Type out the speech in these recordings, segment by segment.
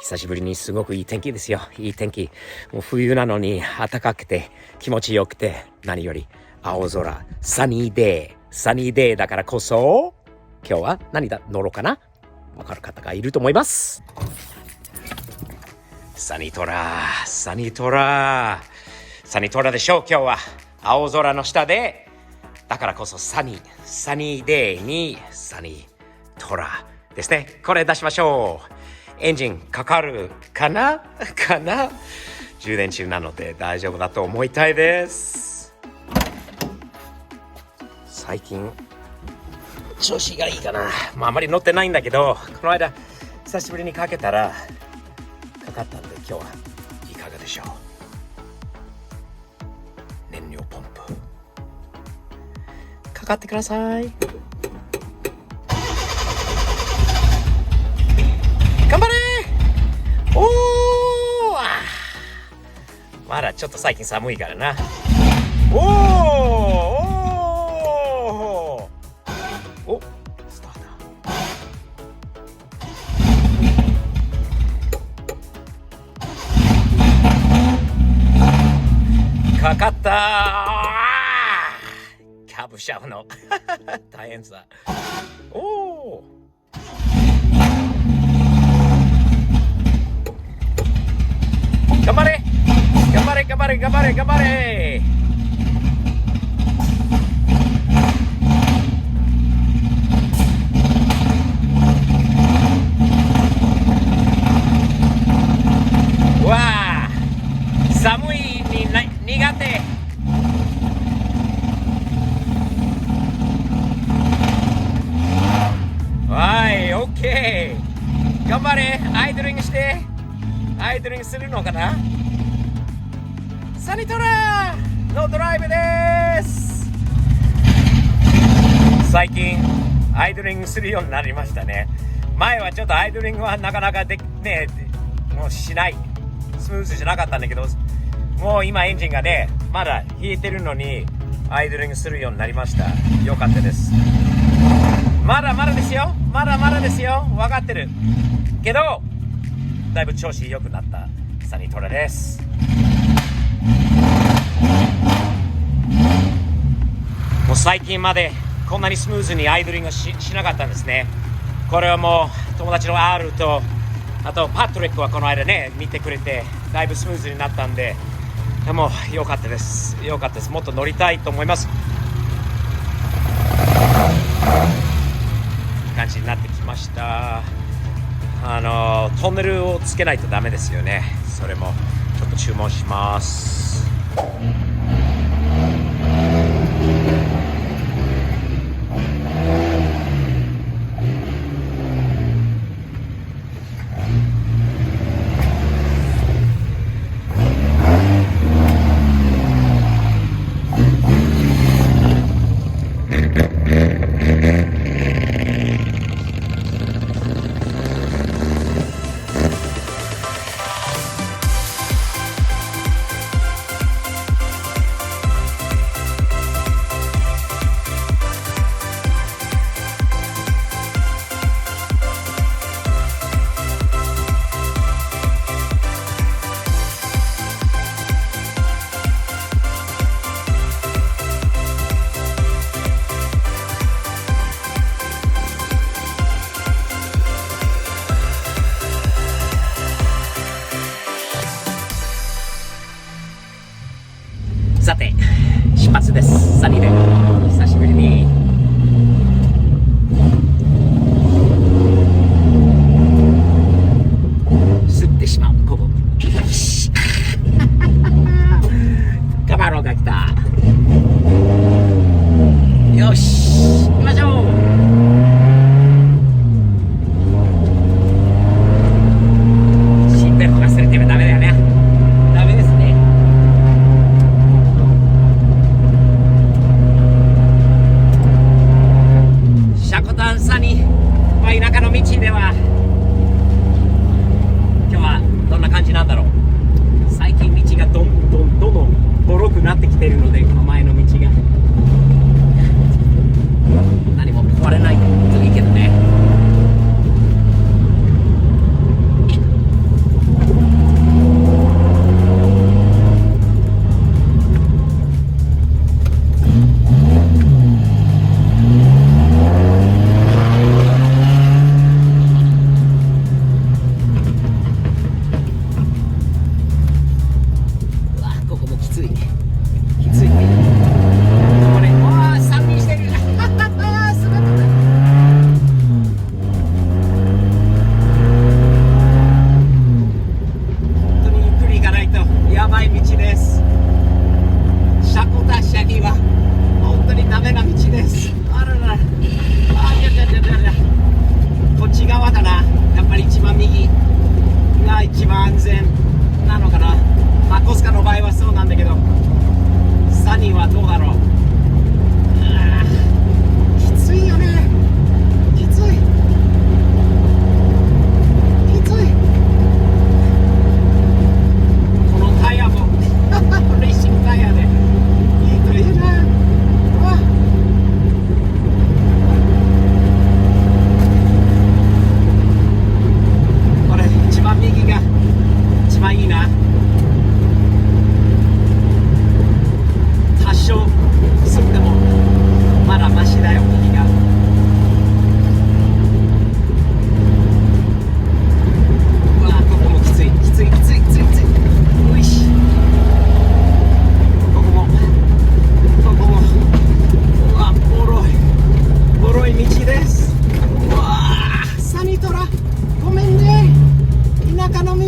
久しぶりにすごくいい天気ですよ。いい天気。もう冬なのに暖かくて気持ちよくて、何より青空、サニーデー。サニーデーだからこそ、今日は何だ乗ろうかな。わかる方がいると思います。サニートラ、サニートラ、サニートラでしょう。今日は青空の下で、だからこそサニーデーにサニートラですね。これ出しましょう。エンジンかかるかな充電中なので大丈夫だと思いたいです。最近調子がいいかな。あまり乗ってないんだけど、この間久しぶりにかけたらかかったんで、今日はいかがでしょう。燃料ポンプかかってください。頑張れー。おー、まだちょっと最近寒いからな。おスターターかかったー。キャブシャブの大変さ。頑張れ頑張れ頑張れ頑張れ頑張れ。うわあ、寒いに苦手。はい、オッケー。頑張れ。アイドリングして。アイドリングするのかな。サニトラのドライブです。最近アイドリングするようになりましたね。前はちょっとアイドリングはなかなかもうしない、スムーズじゃなかったんだけど、もう今エンジンがねまだ冷えてるのにアイドリングするようになりました。よかったです。まだまだですよ。まだまだですよ。分かってるけど、だいぶ調子良くなったサニトラです。もう最近までこんなにスムーズにアイドリングしなかったんですね。これはもう友達の R とあとパトリックはこの間ね見てくれて、だいぶスムーズになったんで、もう良かったです。良かったです。もっと乗りたいと思います。いい感じになってきました。トンネルをつけないとダメですよね。それもちょっと注文します。さて出発です。サニーで久しぶりに吸ってしまうここカマロが来た。よし行きましょう。シートベルト忘れてもダメだよね。ダメですね。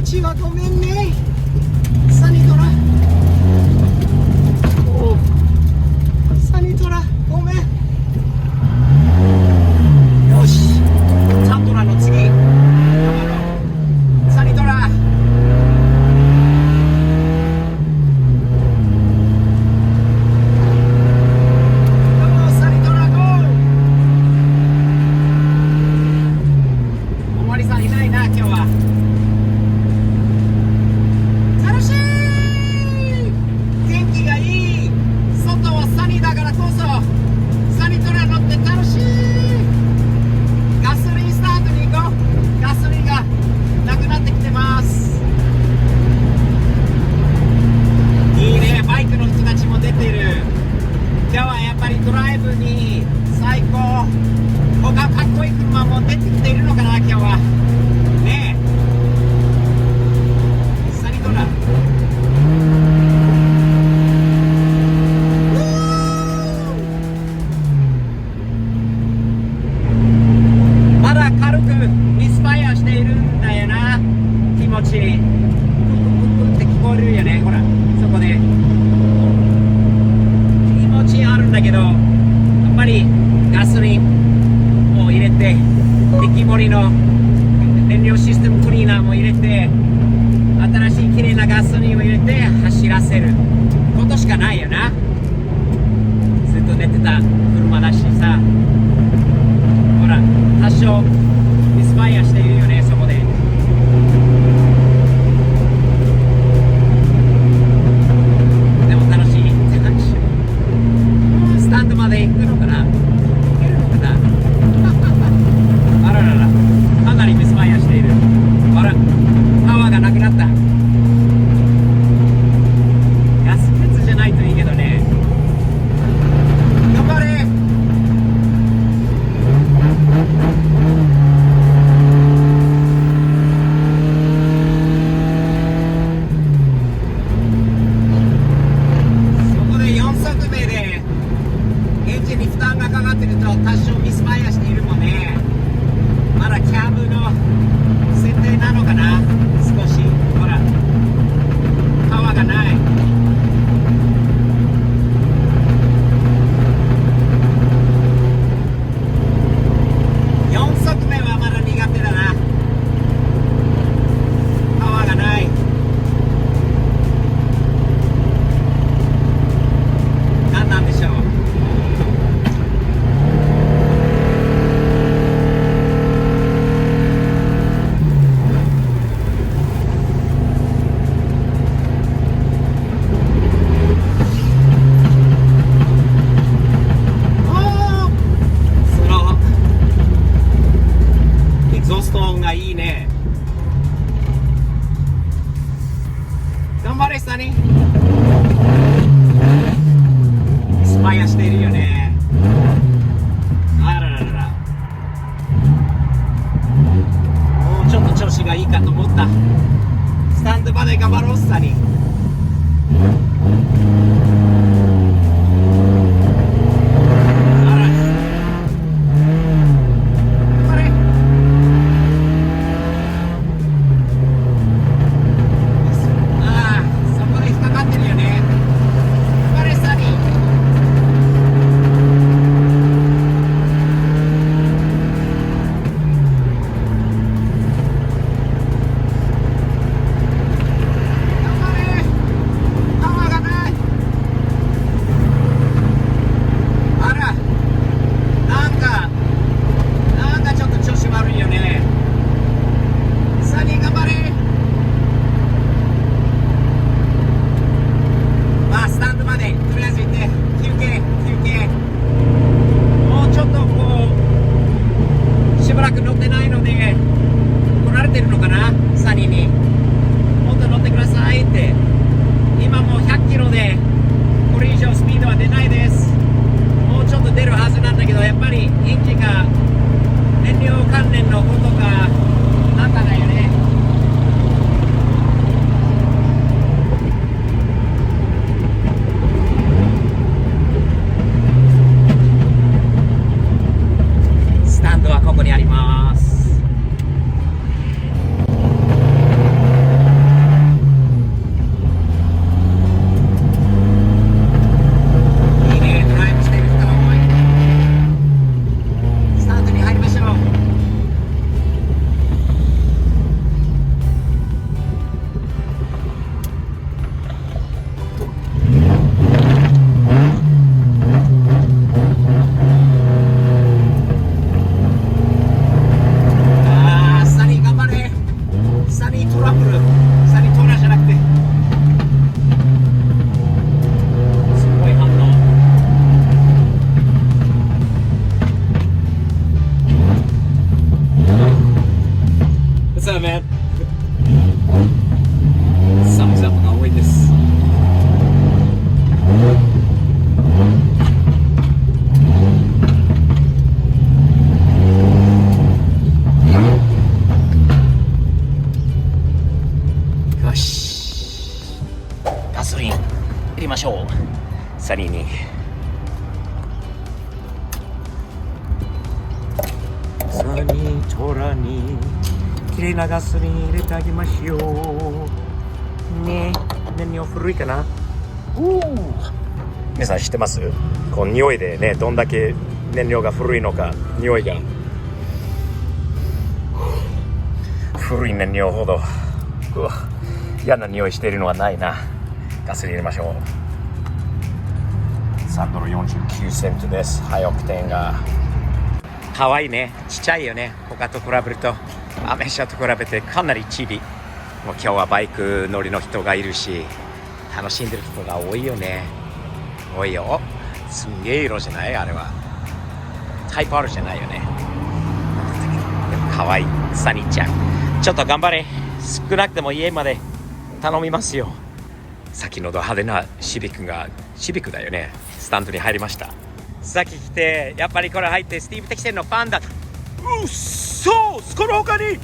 ちはごめんねサニトラ。おサニトラごめん。よしサントラの次サニトラ。ドライブに最高。他かっこいい車も出てきているのかな今日はねえ。サニトラまだ軽くミスファイアしているんだよな。気持ちプクプクって聞こえるよね。ほらそこで気持ちあるんだけど、やっぱりガソリンを入れて液盛りの燃料システムクリーナーも入れて新しいきれいなガソリンを入れて走らせることしかないよな。ずっと寝てた車だしさ。ほら多少ミスファイアしているよねそこで。でも楽しいスタンドまで行くのかな、行けるのかなあらららかなりミスファイアしている。あらパワーがなくなった。ガス欠じゃないといいけどね。頑張れ。そこで4速目でエンジンに負担がかかってると多少ミスファイアしているもんね。まだキャブの設定なのかな少し。ほらパワーがない。4速目はまだ苦手だな。パワーがない。何なんでしょう。エクゾスト音がいいね。頑張れサニー。スパイアしているよね。あらららら。もうちょっと調子がいいかと思った。スタンドまで頑張ろうサニー。乗ってないので来られてるのかなサニーに。もっと乗ってくださいって。今もう100キロでこれ以上スピードは出ないです。もうちょっと出るはずなんだけど、やっぱりエンジンが燃料関連のことがなんかだよね。スタンドはここにあります。サニートラブル、サニートラじゃなくて、すごい反応。What's up, man? Thumbs up が多いです。よし、ガソリン入れましょう。サニーに。サニートラにきれいなガソリン入れてあげましょうね。燃料古いかな。皆さん知ってます？この匂いでね、どんだけ燃料が古いのか。匂いが古い燃料ほど嫌な匂いしているのはないな。ガソリン入れましょう。3ドル49セントです。ハイオクテンが可愛いね。ちっちゃいよね、他と比べると。アメ車と比べてかなりチビ。もう今日はバイク乗りの人がいるし、楽しんでる人が多いよね。多いよ。すんげえ色じゃない？あれはタイプ R じゃないよね。でも可愛いサニーちゃん。ちょっと頑張れ。少なくても家まで頼みますよ。先ほど派手なシビックだよね、スタンドに入りました。さっき来てやっぱりこれ入ってスティーブ・テキセンのファンだ。うっそー、この他に